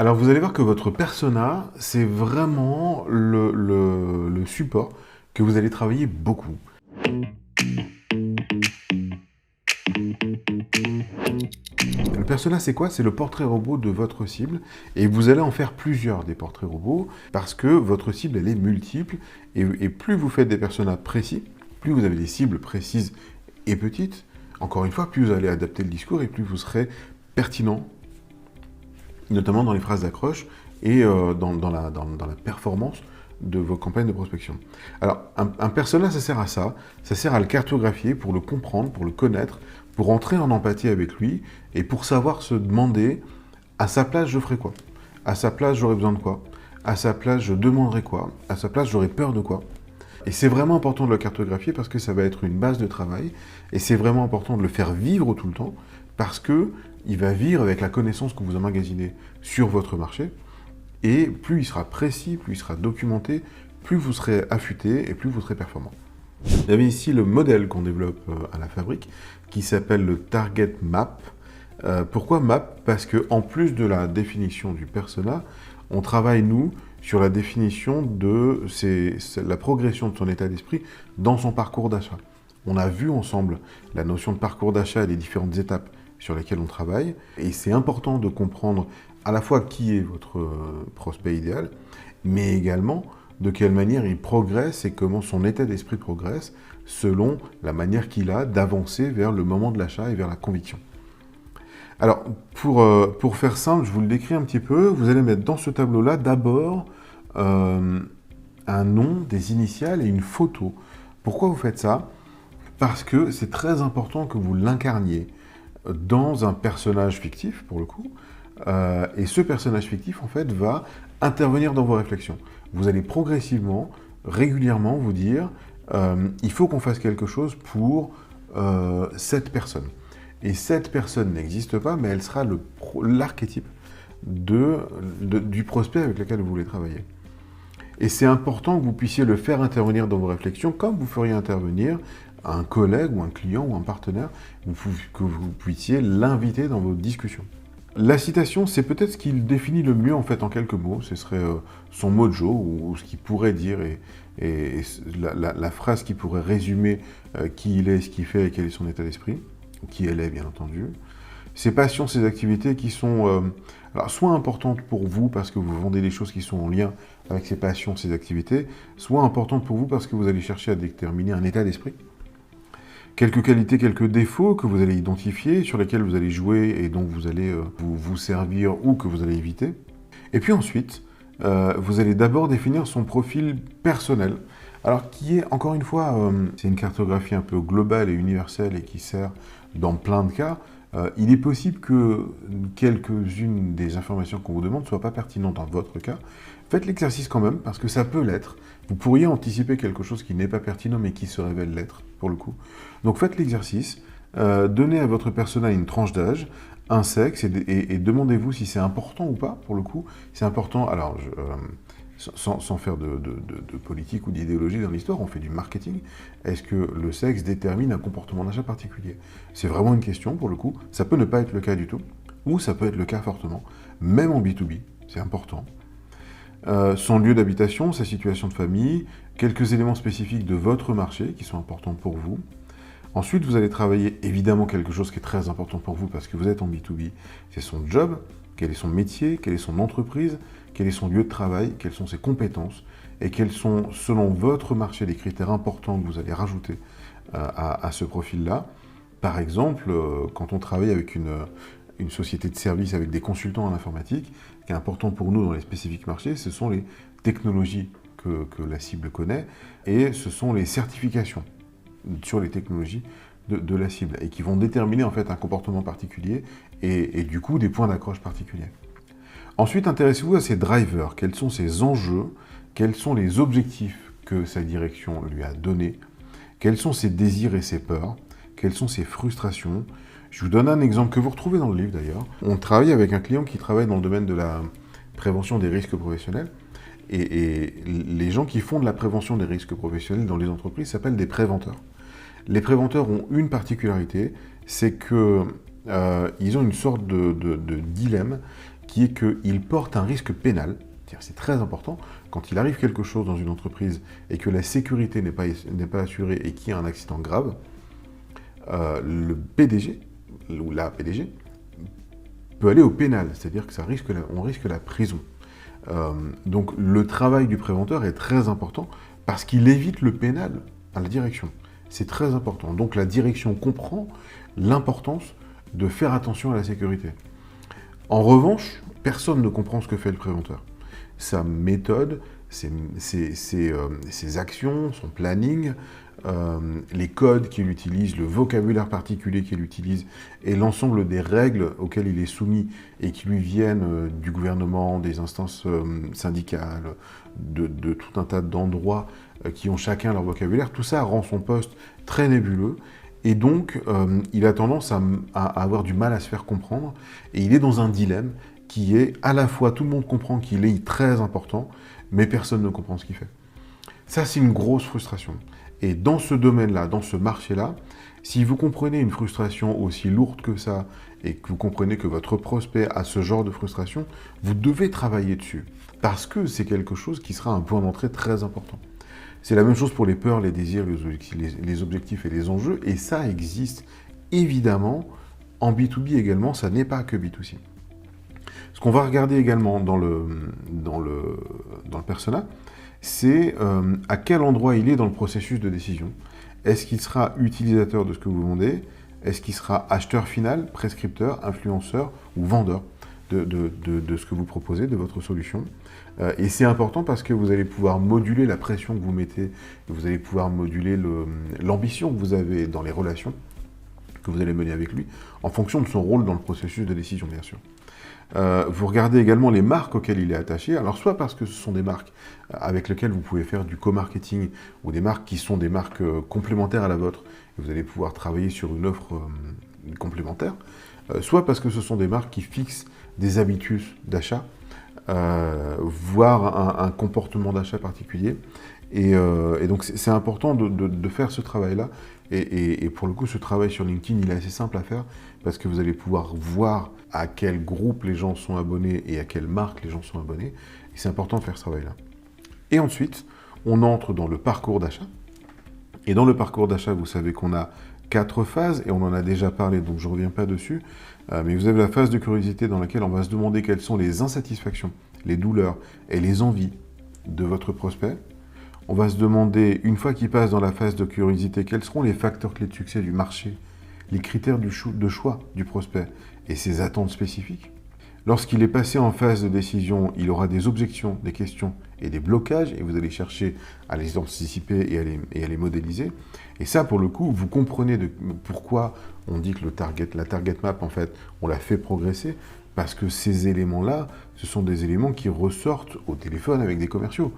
Alors vous allez voir que votre persona, c'est vraiment le support que vous allez travailler beaucoup. Le persona, c'est quoi? C'est le portrait robot de votre cible, et vous allez en faire plusieurs des portraits robots, parce que votre cible, elle est multiple, et plus vous faites des personas précis, plus vous avez des cibles précises et petites, encore une fois, plus vous allez adapter le discours, et plus vous serez pertinent, notamment dans les phrases d'accroche, et dans la performance de vos campagnes de prospection. Alors, un persona, ça sert à le cartographier pour le comprendre, pour le connaître, pour entrer en empathie avec lui, et pour savoir se demander, à sa place, je ferais quoi? À sa place, j'aurais besoin de quoi? À sa place, je demanderais quoi? À sa place, j'aurais peur de quoi? Et c'est vraiment important de le cartographier parce que ça va être une base de travail, et c'est vraiment important de le faire vivre tout le temps, parce que il va vivre avec la connaissance que vous emmagasinez sur votre marché, et plus il sera précis, plus il sera documenté, plus vous serez affûté et plus vous serez performant. Il y avait ici le modèle qu'on développe à la fabrique, qui s'appelle le Target Map. Pourquoi Map? Parce qu'en plus de la définition du persona, on travaille, nous, sur la définition de la progression de son état d'esprit dans son parcours d'achat. On a vu ensemble la notion de parcours d'achat et les différentes étapes sur lesquelles on travaille, et c'est important de comprendre à la fois qui est votre prospect idéal, mais également de quelle manière il progresse et comment son état d'esprit progresse selon la manière qu'il a d'avancer vers le moment de l'achat et vers la conviction. Alors, pour faire simple, je vous le décris un petit peu. Vous allez mettre dans ce tableau-là d'abord un nom, des initiales et une photo. Pourquoi vous faites ça? Parce que c'est très important que vous l'incarniez dans un personnage fictif, pour le coup. Et ce personnage fictif, en fait, va intervenir dans vos réflexions. Vous allez progressivement, régulièrement vous dire il faut qu'on fasse quelque chose pour cette personne. Et cette personne n'existe pas, mais elle sera l'archétype du prospect avec lequel vous voulez travailler. Et c'est important que vous puissiez le faire intervenir dans vos réflexions, comme vous feriez intervenir un collègue ou un client ou un partenaire, que vous puissiez l'inviter dans vos discussions. La citation, c'est peut-être ce qu'il définit le mieux en fait en quelques mots. Ce serait son mojo ou ce qu'il pourrait dire et la phrase qui pourrait résumer qui il est, ce qu'il fait et quel est son état d'esprit, qui elle est bien entendu. Ses passions, ses activités qui sont alors, soit importantes pour vous parce que vous vendez des choses qui sont en lien avec ses passions, ses activités, soit importantes pour vous parce que vous allez chercher à déterminer un état d'esprit. Quelques qualités, quelques défauts que vous allez identifier, sur lesquels vous allez jouer et dont vous allez vous servir ou que vous allez éviter. Et puis ensuite, vous allez d'abord définir son profil personnel. Alors qui est, encore une fois, c'est une cartographie un peu globale et universelle et qui sert dans plein de cas. Il est possible que quelques-unes des informations qu'on vous demande ne soient pas pertinentes dans votre cas. Faites l'exercice quand même, parce que ça peut l'être. Vous pourriez anticiper quelque chose qui n'est pas pertinent, mais qui se révèle l'être, pour le coup. Donc faites l'exercice, donnez à votre persona une tranche d'âge, un sexe, et demandez-vous si c'est important ou pas, pour le coup. C'est important, alors, sans faire de politique ou d'idéologie dans l'histoire, on fait du marketing. Est-ce que le sexe détermine un comportement d'achat particulier? C'est vraiment une question, pour le coup. Ça peut ne pas être le cas du tout, ou ça peut être le cas fortement, même en B2B, c'est important. Son lieu d'habitation, sa situation de famille, quelques éléments spécifiques de votre marché qui sont importants pour vous. Ensuite, vous allez travailler évidemment quelque chose qui est très important pour vous parce que vous êtes en B2B, c'est son job, quel est son métier, quelle est son entreprise, quel est son lieu de travail, quelles sont ses compétences et quels sont, selon votre marché, les critères importants que vous allez rajouter à ce profil-là. Par exemple, quand on travaille avec une société de service avec des consultants en informatique, ce qui est important pour nous dans les spécifiques marchés, ce sont les technologies que la cible connaît et ce sont les certifications sur les technologies de la cible et qui vont déterminer en fait un comportement particulier et du coup des points d'accroche particuliers. Ensuite, intéressez-vous à ses drivers. Quels sont ses enjeux? Quels sont les objectifs que sa direction lui a donnés? Quels sont ses désirs et ses peurs? Quelles sont ses frustrations? Je vous donne un exemple que vous retrouvez dans le livre d'ailleurs. On travaille avec un client qui travaille dans le domaine de la prévention des risques professionnels. Et les gens qui font de la prévention des risques professionnels dans les entreprises s'appellent des préventeurs. Les préventeurs ont une particularité, c'est qu'ils ont une sorte de dilemme. qui est qu'il porte un risque pénal. C'est très important, quand il arrive quelque chose dans une entreprise et que la sécurité n'est pas assurée et qu'il y a un accident grave, le PDG, ou la PDG, peut aller au pénal, c'est-à-dire qu'on risque la prison. Donc le travail du préventeur est très important parce qu'il évite le pénal à la direction. C'est très important. Donc la direction comprend l'importance de faire attention à la sécurité. En revanche, personne ne comprend ce que fait le préventeur. Sa méthode, ses actions, son planning, les codes qu'il utilise, le vocabulaire particulier qu'il utilise et l'ensemble des règles auxquelles il est soumis et qui lui viennent du gouvernement, des instances syndicales, de tout un tas d'endroits qui ont chacun leur vocabulaire, tout ça rend son poste très nébuleux et donc il a tendance à avoir du mal à se faire comprendre et il est dans un dilemme qui est à la fois tout le monde comprend qu'il est très important, mais personne ne comprend ce qu'il fait. Ça, c'est une grosse frustration. Et dans ce domaine-là, dans ce marché-là, si vous comprenez une frustration aussi lourde que ça, et que vous comprenez que votre prospect a ce genre de frustration, vous devez travailler dessus. Parce que c'est quelque chose qui sera un point d'entrée très important. C'est la même chose pour les peurs, les désirs, les objectifs et les enjeux, et ça existe évidemment en B2B également, ça n'est pas que B2C. Ce qu'on va regarder également dans le persona, c'est à quel endroit il est dans le processus de décision. Est-ce qu'il sera utilisateur de ce que vous vendez? Est-ce qu'il sera acheteur final, prescripteur, influenceur ou vendeur de ce que vous proposez, de votre solution? Et c'est important parce que vous allez pouvoir moduler la pression que vous mettez, vous allez pouvoir moduler l'ambition que vous avez dans les relations que vous allez mener avec lui, en fonction de son rôle dans le processus de décision, bien sûr. Vous regardez également les marques auxquelles il est attaché, alors soit parce que ce sont des marques avec lesquelles vous pouvez faire du co-marketing, ou des marques qui sont des marques complémentaires à la vôtre, et vous allez pouvoir travailler sur une offre complémentaire, soit parce que ce sont des marques qui fixent des habitudes d'achat, voire un comportement d'achat particulier, et donc c'est important de faire ce travail-là, et pour le coup ce travail sur LinkedIn il est assez simple à faire, parce que vous allez pouvoir voir à quel groupe les gens sont abonnés et à quelle marque les gens sont abonnés, et c'est important de faire ce travail-là. Et ensuite, on entre dans le parcours d'achat, et dans le parcours d'achat, vous savez qu'on a 4 phases, et on en a déjà parlé, donc je ne reviens pas dessus, mais vous avez la phase de curiosité dans laquelle on va se demander quelles sont les insatisfactions, les douleurs et les envies de votre prospect. On va se demander, une fois qu'il passe dans la phase de curiosité, quels seront les facteurs clés de succès du marché, les critères de choix du prospect et ses attentes spécifiques. Lorsqu'il est passé en phase de décision, il aura des objections, des questions et des blocages, et vous allez chercher à les anticiper et à les modéliser. Et ça, pour le coup, vous comprenez pourquoi on dit que la target map, en fait, on la fait progresser, parce que ces éléments-là, ce sont des éléments qui ressortent au téléphone avec des commerciaux,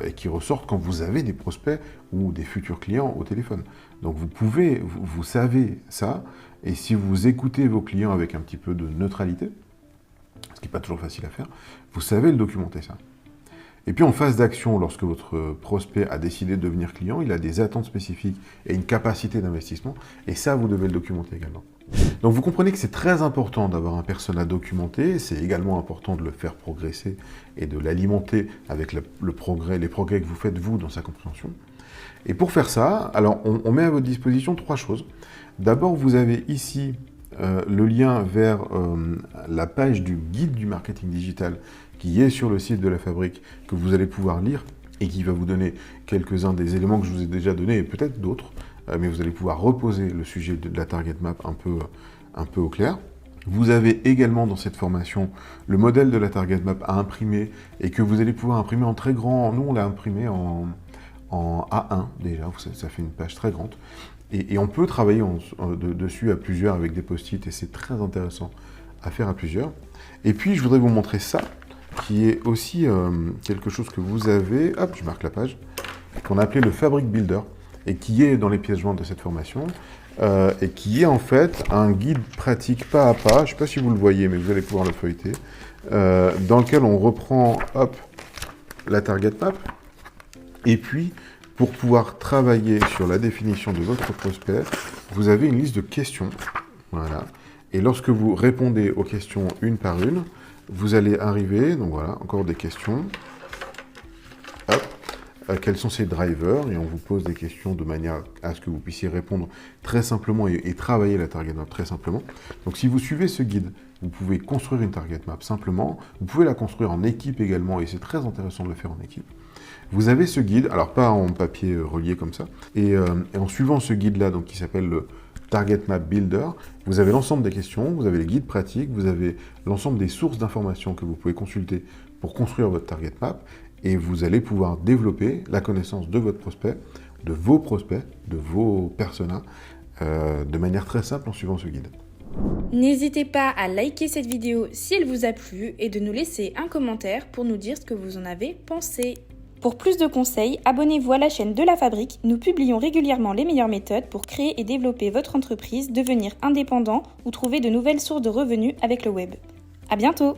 et qui ressortent quand vous avez des prospects ou des futurs clients au téléphone. Donc vous savez ça, et si vous écoutez vos clients avec un petit peu de neutralité, ce qui n'est pas toujours facile à faire, vous savez le documenter ça. Et puis en phase d'action, lorsque votre prospect a décidé de devenir client, il a des attentes spécifiques et une capacité d'investissement, et ça, vous devez le documenter également. Donc vous comprenez que c'est très important d'avoir un persona documenté, c'est également important de le faire progresser et de l'alimenter avec les progrès que vous faites vous dans sa compréhension. Et pour faire ça, alors on met à votre disposition 3 choses. D'abord, vous avez ici le lien vers la page du guide du marketing digital qui est sur le site de la fabrique, que vous allez pouvoir lire et qui va vous donner quelques-uns des éléments que je vous ai déjà donnés et peut-être d'autres, mais vous allez pouvoir reposer le sujet de la target map un peu au clair. Vous avez également dans cette formation le modèle de la target map à imprimer et que vous allez pouvoir imprimer en très grand. Nous, on l'a imprimé en A1 déjà, ça fait une page très grande. Et on peut travailler dessus à plusieurs avec des post-it et c'est très intéressant à faire à plusieurs. Et puis, je voudrais vous montrer ça, qui est aussi quelque chose que vous avez, hop, je marque la page, qu'on a appelé le Fabric Builder, et qui est dans les pièces jointes de cette formation, et qui est en fait un guide pratique pas à pas, je ne sais pas si vous le voyez, mais vous allez pouvoir le feuilleter, dans lequel on reprend, hop, la target map, et puis, pour pouvoir travailler sur la définition de votre prospect, vous avez une liste de questions, voilà, et lorsque vous répondez aux questions une par une, Vous allez arriver, donc voilà, encore des questions. Hop. Quels sont ces drivers, et on vous pose des questions de manière à ce que vous puissiez répondre très simplement et travailler la target map très simplement. Donc si vous suivez ce guide, vous pouvez construire une target map simplement, vous pouvez la construire en équipe également, et c'est très intéressant de le faire en équipe. Vous avez ce guide, alors pas en papier relié comme ça, et en suivant ce guide-là, donc qui s'appelle le Target Map Builder, vous avez l'ensemble des questions, vous avez les guides pratiques, vous avez l'ensemble des sources d'informations que vous pouvez consulter pour construire votre target map, et vous allez pouvoir développer la connaissance de votre prospect, de vos personas, de manière très simple en suivant ce guide. N'hésitez pas à liker cette vidéo si elle vous a plu et de nous laisser un commentaire pour nous dire ce que vous en avez pensé. Pour plus de conseils, abonnez-vous à la chaîne de La Fabrique. Nous publions régulièrement les meilleures méthodes pour créer et développer votre entreprise, devenir indépendant ou trouver de nouvelles sources de revenus avec le web. À bientôt!